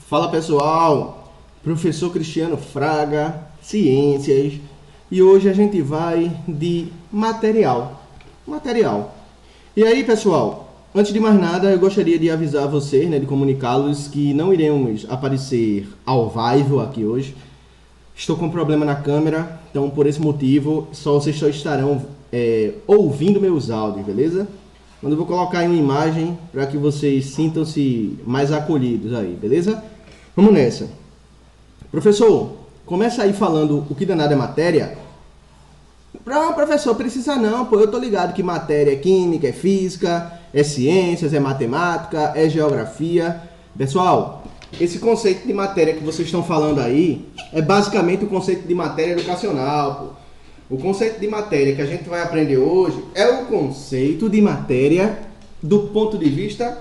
Fala pessoal, professor Cristiano Fraga, Ciências, e hoje a gente vai de material. E aí pessoal, antes de mais nada eu gostaria de avisar vocês, de comunicá-los que não iremos aparecer ao vivo aqui hoje. Estou com um problema na câmera, então por esse motivo vocês só estarão ouvindo meus áudios, beleza? Quando eu vou colocar em uma imagem para que vocês sintam-se mais acolhidos aí, beleza? Vamos nessa. Professor, começa aí falando o que danado é matéria. Não, professor, precisa não, pô, eu tô ligado que matéria é química, é física, é ciências, é matemática, é geografia. Pessoal, esse conceito de matéria que vocês estão falando aí é basicamente o conceito de matéria educacional, pô. O conceito de matéria que a gente vai aprender hoje é o conceito de matéria do ponto de vista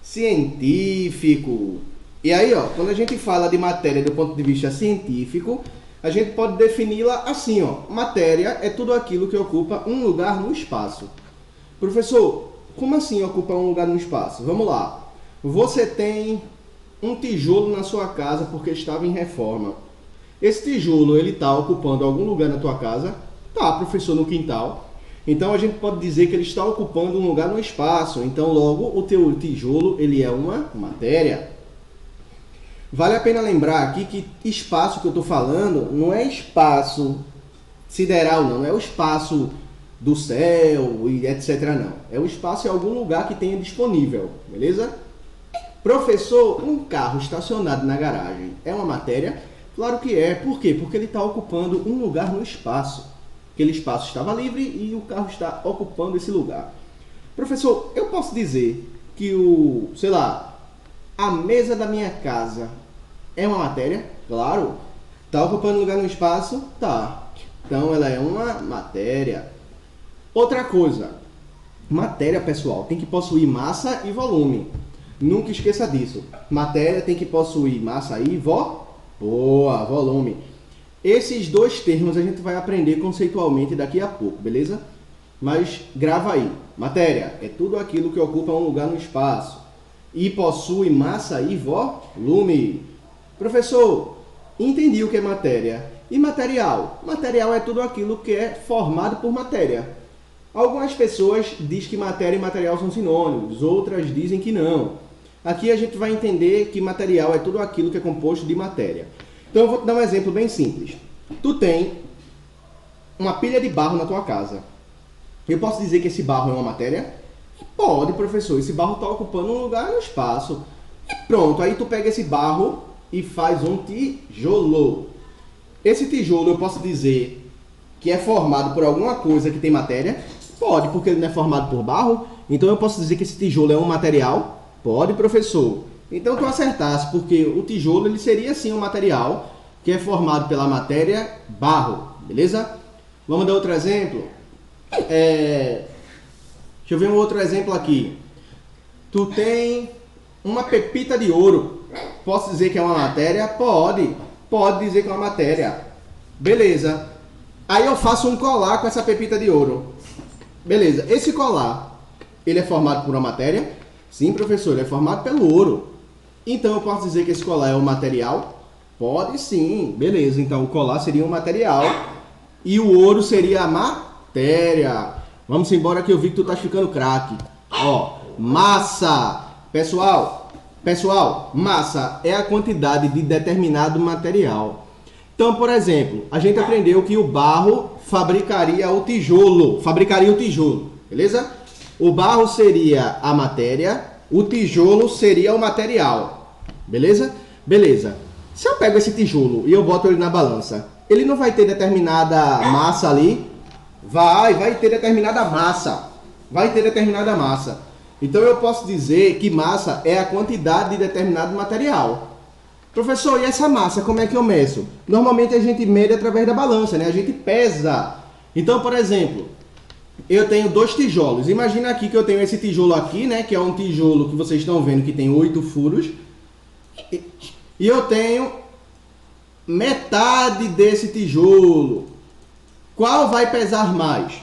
científico. E aí, quando a gente fala de matéria do ponto de vista científico, a gente pode defini-la assim, matéria é tudo aquilo que ocupa um lugar no espaço. Professor, como assim ocupa um lugar no espaço? Vamos lá. Você tem um tijolo na sua casa porque estava em reforma. Esse tijolo, ele está ocupando algum lugar na tua casa? Tá, professor, no quintal. Então a gente pode dizer que ele está ocupando um lugar no espaço. Então logo o teu tijolo, ele é uma matéria. Vale a pena lembrar aqui que espaço que eu estou falando não é espaço sideral, não é o espaço do céu e etc. não. É o espaço em algum lugar que tenha disponível, beleza? Professor, um carro estacionado na garagem é uma matéria? Claro que é. Por quê? Porque ele está ocupando um lugar no espaço. Aquele espaço estava livre e o carro está ocupando esse lugar. Professor, eu posso dizer que a mesa da minha casa é uma matéria? Claro. Está ocupando lugar no espaço? Tá. Então ela é uma matéria. Outra coisa. Matéria, pessoal, tem que possuir massa e volume. Nunca esqueça disso. Matéria tem que possuir massa e volume. Esses dois termos a gente vai aprender conceitualmente daqui a pouco, beleza? Mas grava aí. Matéria é tudo aquilo que ocupa um lugar no espaço e possui massa e volume. Professor, entendi o que é matéria. E material? Material é tudo aquilo que é formado por matéria. Algumas pessoas dizem que matéria e material são sinônimos, outras dizem que não. Aqui a gente vai entender que material é tudo aquilo que é composto de matéria. Então eu vou te dar um exemplo bem simples. Tu tem uma pilha de barro na tua casa. Eu posso dizer que esse barro é uma matéria? Pode, professor. Esse barro está ocupando um lugar no espaço. E pronto, aí tu pega esse barro e faz um tijolo. Esse tijolo eu posso dizer que é formado por alguma coisa que tem matéria? Pode, porque ele não é formado por barro. Então eu posso dizer que esse tijolo é um material? Pode, professor. Então tu acertasse, porque o tijolo ele seria sim um material que é formado pela matéria barro, beleza? Vamos dar outro exemplo? Deixa eu ver um outro exemplo aqui. Tu tem uma pepita de ouro. Posso dizer que é uma matéria? Pode dizer que é uma matéria. Beleza. Aí eu faço um colar com essa pepita de ouro. Beleza. Esse colar, ele é formado por uma matéria? Sim, professor, ele é formado pelo ouro. Então eu posso dizer que esse colar é um material? Pode sim. Beleza, então o colar seria um material e o ouro seria a matéria. Vamos embora que eu vi que tu tá ficando craque. Massa. Pessoal, massa é a quantidade de determinado material. Então, por exemplo, a gente aprendeu que o barro fabricaria o tijolo, beleza? O barro seria a matéria, o tijolo seria o material, beleza? Beleza. Se eu pego esse tijolo e eu boto ele na balança, ele não vai ter determinada massa ali? Vai ter determinada massa. Então eu posso dizer que massa é a quantidade de determinado material. Professor, e essa massa, como é que eu meço? Normalmente a gente mede através da balança, A gente pesa. Então, por exemplo, eu tenho 2 tijolos. Imagina aqui que eu tenho esse tijolo aqui, que é um tijolo que vocês estão vendo que tem 8 furos. E eu tenho metade desse tijolo. Qual vai pesar mais?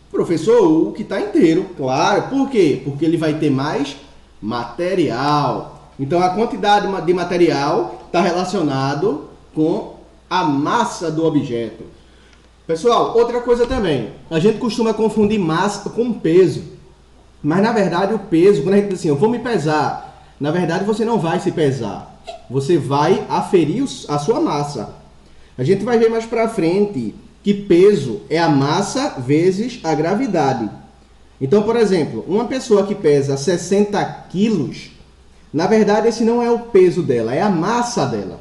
Professor, o que está inteiro, claro. Por quê? Porque ele vai ter mais material. Então a quantidade de material está relacionado com a massa do objeto. Pessoal, outra coisa também, a gente costuma confundir massa com peso, mas na verdade o peso, quando a gente diz assim, eu vou me pesar, na verdade você não vai se pesar, você vai aferir a sua massa. A gente vai ver mais para frente que peso é a massa vezes a gravidade. Então, por exemplo, uma pessoa que pesa 60 quilos, na verdade esse não é o peso dela, é a massa dela.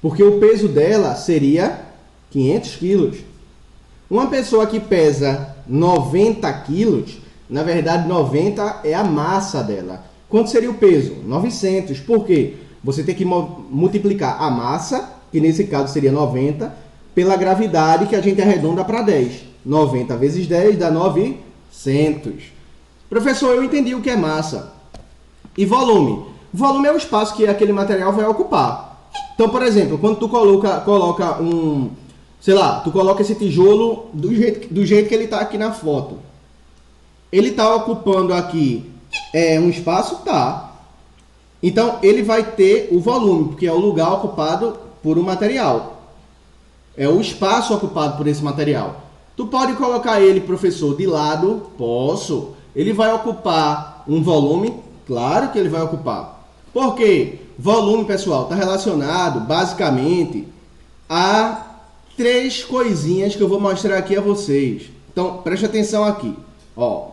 Porque o peso dela seria 500 quilos. Uma pessoa que pesa 90 quilos, na verdade 90 é a massa dela. Quanto seria o peso? 900. Por quê? Você tem que multiplicar a massa, que nesse caso seria 90, pela gravidade, que a gente arredonda para 10. 90 vezes 10 dá 900. Professor, eu entendi o que é massa. E volume? Volume é o espaço que aquele material vai ocupar. Então, por exemplo, quando tu coloca tu coloca esse tijolo do jeito que ele está aqui na foto. Ele está ocupando aqui um espaço? Tá. Então, ele vai ter o volume, porque é o lugar ocupado por um material. É o espaço ocupado por esse material. Tu pode colocar ele, professor, de lado? Posso. Ele vai ocupar um volume? Claro que ele vai ocupar. Por quê? Volume, pessoal, está relacionado basicamente a 3 coisinhas que eu vou mostrar aqui a vocês. Então, preste atenção aqui. Ó,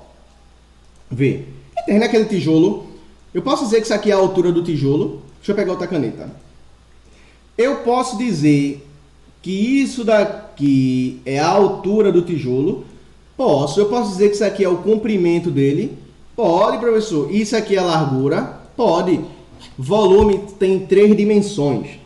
vê. Tem naquele tijolo. Eu posso dizer que isso aqui é a altura do tijolo. Deixa eu pegar outra caneta. Eu posso dizer que isso daqui é a altura do tijolo? Posso. Eu posso dizer que isso aqui é o comprimento dele? Pode, professor. Isso aqui é a largura? Pode. Volume tem 3 dimensões.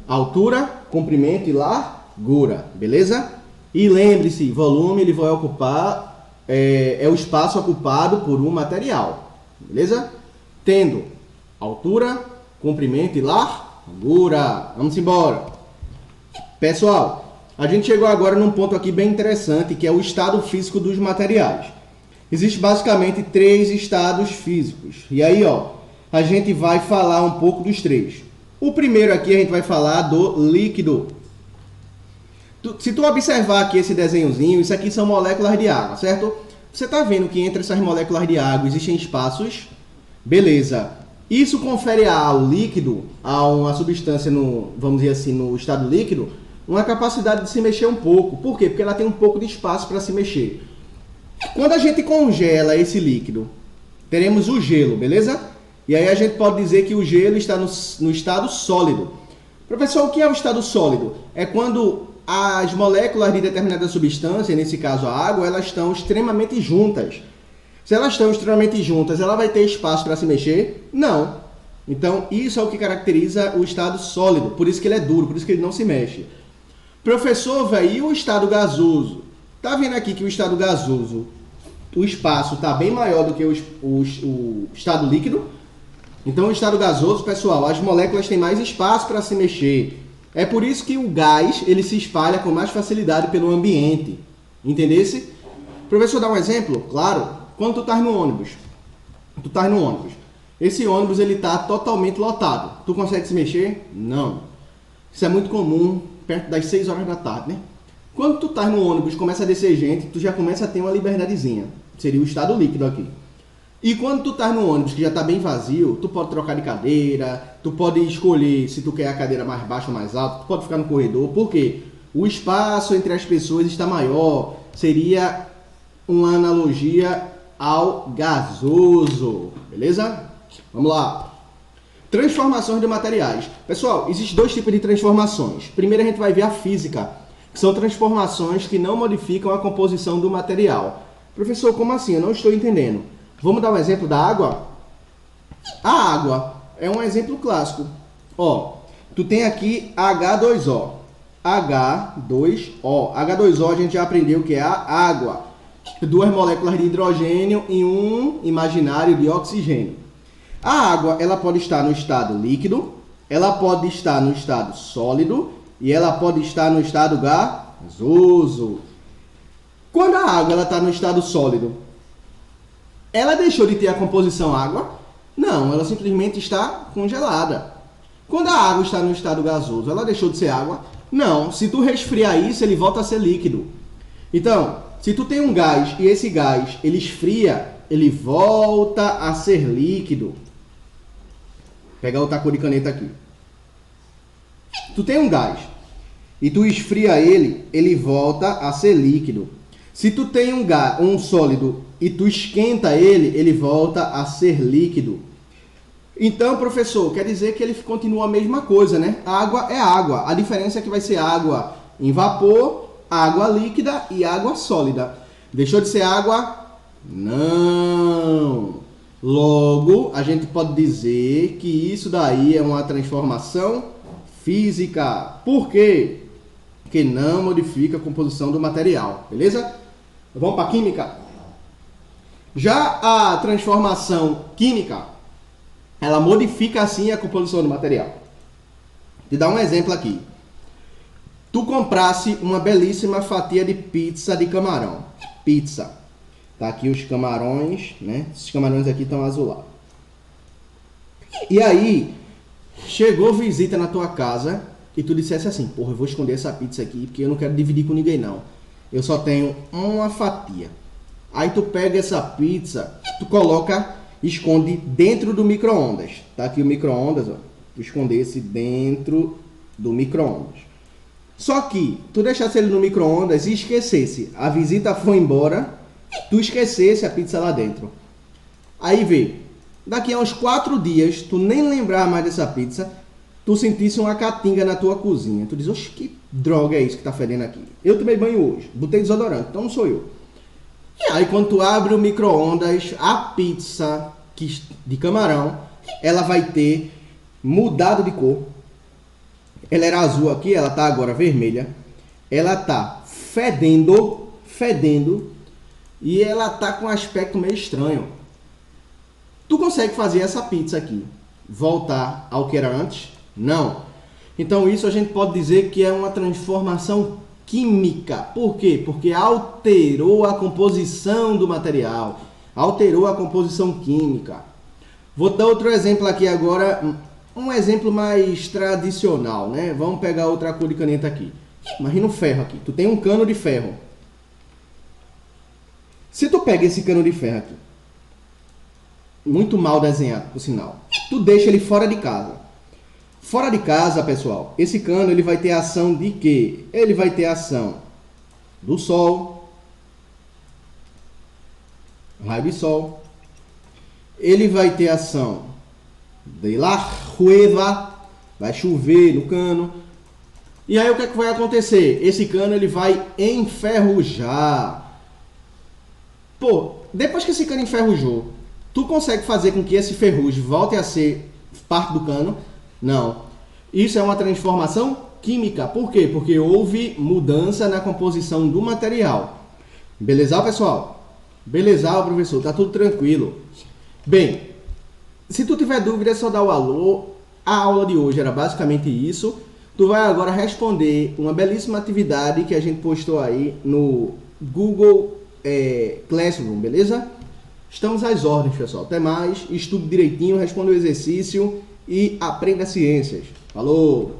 Altura, comprimento e largura. Beleza? E lembre-se, volume ele vai ocupar, é o espaço ocupado por um material. Beleza? Tendo altura, comprimento e largura. Vamos embora. Pessoal, a gente chegou agora num ponto aqui bem interessante, que é o estado físico dos materiais. Existem basicamente 3 estados físicos. E aí, ó, a gente vai falar um pouco dos 3. O primeiro aqui a gente vai falar do líquido. Se tu observar aqui esse desenhozinho, isso aqui são moléculas de água, certo? Você está vendo que entre essas moléculas de água existem espaços? Beleza. Isso confere ao líquido, a uma substância, vamos dizer assim, no estado líquido, uma capacidade de se mexer um pouco. Por quê? Porque ela tem um pouco de espaço para se mexer. Quando a gente congela esse líquido, teremos o gelo, beleza? E aí a gente pode dizer que o gelo está no estado sólido. Professor, o que é o estado sólido? É quando as moléculas de determinada substância, nesse caso a água, elas estão extremamente juntas. Se elas estão extremamente juntas, ela vai ter espaço para se mexer? Não. Então, isso é o que caracteriza o estado sólido. Por isso que ele é duro, por isso que ele não se mexe. Professor, velho, e o estado gasoso? Tá vendo aqui que o estado gasoso, o espaço está bem maior do que o estado líquido? Então, o estado gasoso, pessoal, as moléculas têm mais espaço para se mexer. É por isso que o gás ele se espalha com mais facilidade pelo ambiente. Entendesse? Professor, dá um exemplo? Claro. Quando tu estás no ônibus, esse ônibus ele está totalmente lotado. Tu consegue se mexer? Não. Isso é muito comum perto das 6 horas da tarde, né? Quando tu estás no ônibus, começa a descer gente, tu já começa a ter uma liberdadezinha. Seria o estado líquido aqui. E quando tu estás no ônibus que já está bem vazio, tu pode trocar de cadeira, tu pode escolher se tu quer a cadeira mais baixa ou mais alta, tu pode ficar no corredor. Por quê? O espaço entre as pessoas está maior. Seria uma analogia ao gasoso. Beleza? Vamos lá. Transformações de materiais. Pessoal, existem 2 tipos de transformações. Primeiro a gente vai ver a física, que são transformações que não modificam a composição do material. Professor, como assim? Eu não estou entendendo. Vamos dar um exemplo da água? A água é um exemplo clássico. Ó, tu tem aqui H2O. H2O. H2O a gente já aprendeu que é a água. 2 moléculas de hidrogênio e um imaginário de oxigênio. A água ela pode estar no estado líquido, ela pode estar no estado sólido e ela pode estar no estado gasoso. Quando a água está no estado sólido, ela deixou de ter a composição água? Não, ela simplesmente está congelada. Quando a água está no estado gasoso, ela deixou de ser água? Não, se tu resfriar isso, ele volta a ser líquido. Então, se tu tem um gás e esse gás ele esfria, ele volta a ser líquido. Vou pegar outra cor de caneta aqui. Tu tem um gás e tu esfria ele, ele volta a ser líquido. Se tu tem um sólido e tu esquenta ele, ele volta a ser líquido. Então, professor, quer dizer que ele continua a mesma coisa, né? Água é água. A diferença é que vai ser água em vapor, água líquida e água sólida. Deixou de ser água? Não. Logo, a gente pode dizer que isso daí é uma transformação física. Por quê? Porque não modifica a composição do material, beleza? Vamos para a química? Já a transformação química, ela modifica assim a composição do material. Vou te dar um exemplo aqui. Tu comprasse uma belíssima fatia de pizza de camarão. Pizza. Tá aqui os camarões, né? Esses camarões aqui estão azulados. E aí, chegou visita na tua casa e tu dissesse assim, porra, eu vou esconder essa pizza aqui porque eu não quero dividir com ninguém não. Eu só tenho uma fatia. Aí tu pega essa pizza, tu coloca, esconde dentro do micro-ondas. Tá aqui o micro-ondas, ó. Tu escondesse dentro do micro-ondas. Só que tu deixasse ele no micro-ondas e esquecesse. A visita foi embora, tu esquecesse a pizza lá dentro. Aí vê, daqui a uns 4 dias, tu nem lembrar mais dessa pizza, tu sentisse uma catinga na tua cozinha. Tu diz, oxe, que droga é isso que tá fedendo aqui? Eu tomei banho hoje, botei desodorante, então não sou eu. E aí quando tu abre o micro-ondas, a pizza de camarão, ela vai ter mudado de cor. Ela era azul aqui, ela tá agora vermelha. Ela tá fedendo, e ela tá com um aspecto meio estranho. Tu consegue fazer essa pizza aqui voltar ao que era antes? Não. Então isso a gente pode dizer que é uma transformação química. Por quê? Porque alterou a composição do material, alterou a composição química. Vou dar outro exemplo aqui agora, um exemplo mais tradicional, né? Vamos pegar outra cor de caneta aqui. Imagina um ferro aqui. Tu tem um cano de ferro. Se tu pega esse cano de ferro aqui, muito mal desenhado, por sinal, tu deixa ele fora de casa. Fora de casa, pessoal, esse cano ele vai ter ação de quê? Ele vai ter ação do sol, raio de sol. Ele vai ter ação de la chuva, vai chover no cano. E aí o que é que vai acontecer? Esse cano ele vai enferrujar. Pô, depois que esse cano enferrujou, tu consegue fazer com que esse ferrugem volte a ser parte do cano? Não. Isso é uma transformação química. Por quê? Porque houve mudança na composição do material. Beleza, pessoal? Beleza, professor. Tá tudo tranquilo. Bem, se tu tiver dúvida é só dar o alô. A aula de hoje era basicamente isso. Tu vai agora responder uma belíssima atividade que a gente postou aí no Google Classroom, beleza? Estamos às ordens, pessoal. Até mais. Estude direitinho, responda o exercício e aprenda ciências. Falou!